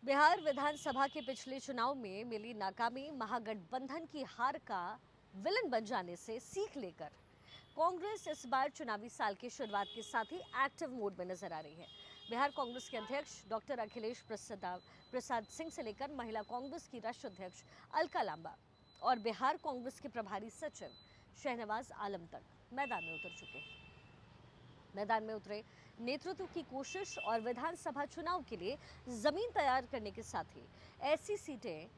बिहार विधानसभा के पिछले चुनाव में मिली नाकामी महागठबंधन की हार का विलन बन जाने से सीख लेकर कांग्रेस इस बार चुनावी साल की शुरुआत के साथ ही एक्टिव मोड में नजर आ रही है। बिहार कांग्रेस के अध्यक्ष डॉक्टर अखिलेश प्रसाद सिंह से लेकर महिला कांग्रेस की राष्ट्रीय अध्यक्ष अलका लांबा और बिहार कांग्रेस के प्रभारी सचिव शहनवाज आलम तक मैदान में उतर चुके हैं। मैदान में उतरे नेतृत्व की कोशिश और विधानसभा चुनाव के लिए जमीन तैयार करने के साथ ही ऐसी सीटें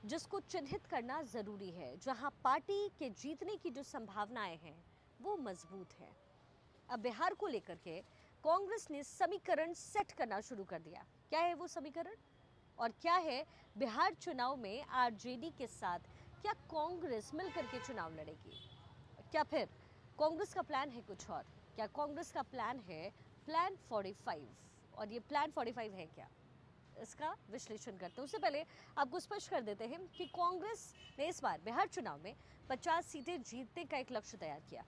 जिसको चिन्हित करना जरूरी है, जहां पार्टी के जीतने की जो संभावनाएं हैं वो मजबूत हैं। अब बिहार को लेकर के कांग्रेस ने समीकरण सेट करना शुरू कर दिया। क्या है वो समीकरण और क्या है बिहार चुनाव में आरजेडी के साथ क्या कांग्रेस मिलकर के चुनाव लड़ेगी? क्या फिर कांग्रेस का प्लान है कुछ और? क्या कांग्रेस का प्लान है प्लान 45? और ये प्लान 45 है क्या, इसका विश्लेषण करते हैं। उससे पहले आपको स्पष्ट कर देते हैं कि कांग्रेस ने इस बार बिहार चुनाव में 50 सीटें जीतने का एक लक्ष्य तैयार किया।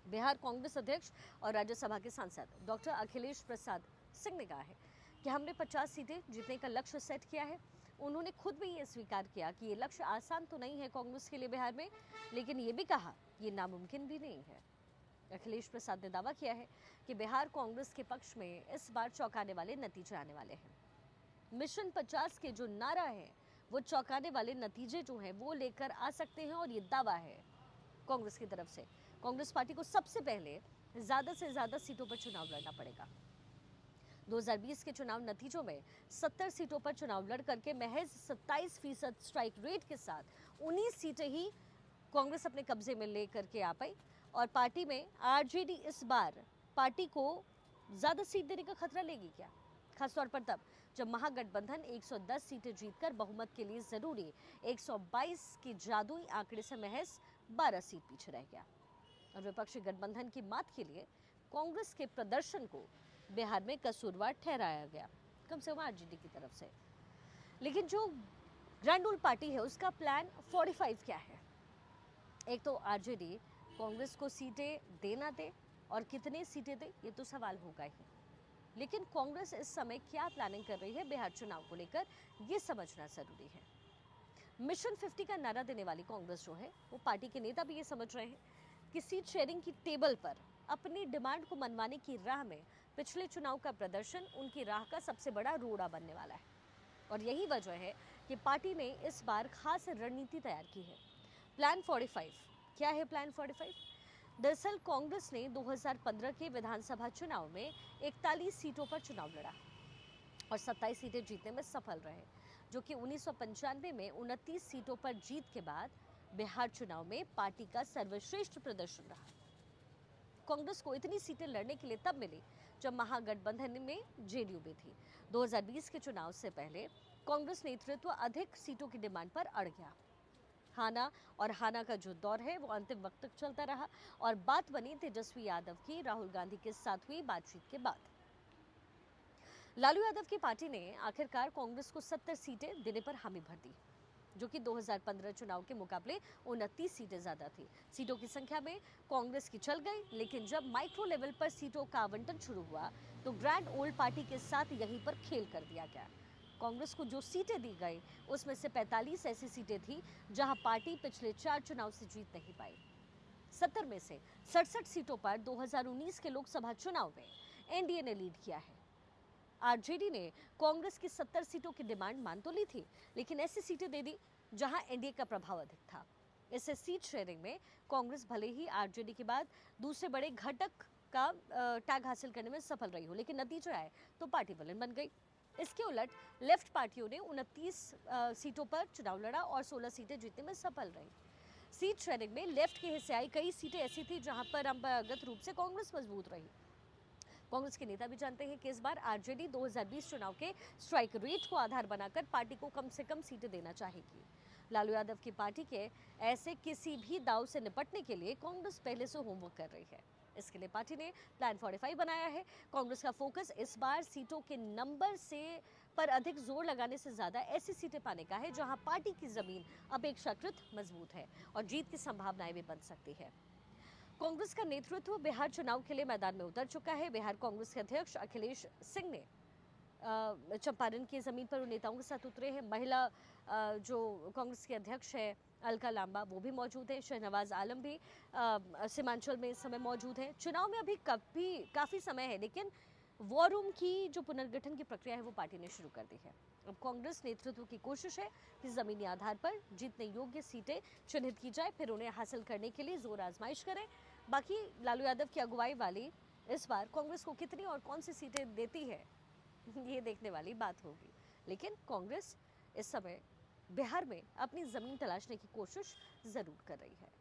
बिहार कांग्रेस अध्यक्ष और राज्यसभा के सांसद डॉक्टर अखिलेश प्रसाद सिंह ने कहा है कि हमने 50 सीटें जीतने का लक्ष्य सेट किया है। उन्होंने खुद भी ये स्वीकार किया कि ये लक्ष्य आसान तो नहीं है कांग्रेस के लिए बिहार में, लेकिन ये भी कहा ये नामुमकिन भी नहीं है। अखिलेश प्रसाद ने दावा किया है कि बिहार कांग्रेस के पक्ष में इस बार चौंकाने वाले नतीजे आने वाले हैं। मिशन 50 के जो नारा है वो चौंकाने वाले नतीजे जो हैं वो लेकर आ सकते हैं और ये दावा है कांग्रेस की तरफ से। कांग्रेस पार्टी को सबसे पहले ज्यादा से ज्यादा सीटों पर चुनाव लड़ना पड़ेगा। 2020 के चुनाव नतीजों में 70 सीटों पर चुनाव लड़ करके महज 27% स्ट्राइक रेट के साथ 19 सीटें ही कांग्रेस अपने कब्जे में लेकर के आ पाई और पार्टी में आरजेडी इस बार पार्टी को ज्यादा सीट देने का खतरा लेगी क्या? खासतौर पर तब जब महागठबंधन 110 सीटें जीतकर बहुमत के लिए जरूरी 122 के जादुई आंकड़े से महज 12 सीट पीछे रह गया और विपक्षी गठबंधन की मात के लिए कांग्रेस के प्रदर्शन को बिहार में कसूरवार ठहराया गया, कम से कम आरजेडी की तरफ से। लेकिन जो ग्रैंड ओल्ड पार्टी है उसका प्लान 45 क्या है? एक तो आरजेडी कांग्रेस को सीटें देना दे और कितने सीटें दे ये तो सवाल होगा ही, लेकिन कांग्रेस इस समय क्या प्लानिंग कर रही है बिहार चुनाव को लेकर ये समझना जरूरी है। मिशन 50 का नारा देने वाली कांग्रेस जो है वो पार्टी के नेता भी ये समझ रहे हैं कि सीट शेयरिंग की टेबल पर अपनी डिमांड को मनवाने की राह में पिछले चुनाव का प्रदर्शन उनकी राह का सबसे बड़ा रोड़ा बनने वाला है और यही वजह है कि पार्टी ने इस बार खास रणनीति तैयार की है। प्लान 45 क्या है? प्लान 45 दरअसल कांग्रेस ने 2015 के विधानसभा चुनाव में 41 सीटों पर चुनाव लड़ा और 27 सीटें जीतने में सफल रहे, जो कि 1995 में 29 सीटों पर जीत के बाद बिहार चुनाव में पार्टी का सर्वश्रेष्ठ प्रदर्शन रहा। कांग्रेस को इतनी सीटें लड़ने के लिए तब मिली जब महागठबंधन में जेडीयू भी थी। 2020 के चुनाव से पहले कांग्रेस नेतृत्व अधिक सीटों की डिमांड पर अड़ गया। हाना का जो दौर है वो अंतिम वक्त तक चलता रहा और बात बनी तेजस्वी यादव की राहुल गांधी के साथ हुई बातचीत के बाद। लालू यादव की पार्टी ने आखिरकार कांग्रेस को 70 सीटें देने पर हामी भर दी, जो कि 2015 चुनाव के मुकाबले 29 सीटें ज्यादा थी। सीटों की संख्या में कांग्रेस की चल गई, लेकिन जब माइक्रो लेवल पर सीटों का आवंटन शुरू हुआ तो ग्रैंड ओल्ड पार्टी के साथ यहीं पर खेल कर दिया गया। कांग्रेस को जो सीटें दी गई उसमें से 45 ऐसी सीटें थी जहां पार्टी पिछले 4 चुनाव से जीत नहीं पाई। 70 में से 67 सीटों पर 2019 के लोकसभा चुनाव में एनडीए ने लीड किया है। आरजेडी ने कांग्रेस की 70 सीटों की डिमांड मान तो ली थी, लेकिन ऐसी सीटें दे दी जहां एनडीए का प्रभाव अधिक था। इससे सीट शेयरिंग में कांग्रेस भले ही आरजेडी के बाद दूसरे बड़े घटक का टैग हासिल करने में सफल रही हो, लेकिन नतीजा आए तो पार्टी विलन बन गई। इसके उलट लेफ्ट पार्टियों ने 29 सीटों पर चुनाव लड़ा और 16 सीटें जीतने में सफल रही। सीट शेयरिंग में लेफ्ट के हिस्से आई कई सीटें ऐसी थी जहां पर परंपरागत रूप से कांग्रेस मजबूत रही। कांग्रेस के नेता भी जानते हैं कि इस बार आरजेडी 2020 चुनाव के स्ट्राइक रेट को आधार बनाकर पार्टी को कम से कम सीटें देना चाहेगी। लालू यादव की पार्टी के ऐसे किसी भी दाव से निपटने के लिए कांग्रेस पहले से होमवर्क कर रही है। इसके लिए पार्टी ने प्लान 45 बनाया है। कांग्रेस का फोकस इस बार सीटों के नंबर से पर अधिक जोर लगाने से ज्यादा ऐसी सीटें पाने का है जहां पार्टी की जमीन अपेक्षाकृत मजबूत है और जीत की संभावनाएं भी बन सकती है। कांग्रेस का नेतृत्व बिहार चुनाव के लिए मैदान में उतर चुका है। बिहार कांग्रेस के अध्यक्ष अखिलेश सिंह ने चंपारण की ज़मीन पर उन नेताओं के साथ उतरे हैं। महिला जो कांग्रेस के अध्यक्ष है अलका लांबा, वो भी मौजूद है। शहनवाज आलम भी सीमांचल में इस समय मौजूद है। चुनाव में अभी काफ़ी समय है, लेकिन वॉर रूम की जो पुनर्गठन की प्रक्रिया है वो पार्टी ने शुरू कर दी है। अब कांग्रेस नेतृत्व की कोशिश है कि जमीनी आधार पर जीतने योग्य सीटें चिन्हित की जाए, फिर उन्हें हासिल करने के लिए जोर आजमाइश करें। बाकी लालू यादव की अगुवाई वाली इस बार कांग्रेस को कितनी और कौन सी सीटें देती है, ये देखने वाली बात होगी। लेकिन कांग्रेस इस समय बिहार में अपनी जमीन तलाशने की कोशिश जरूर कर रही है।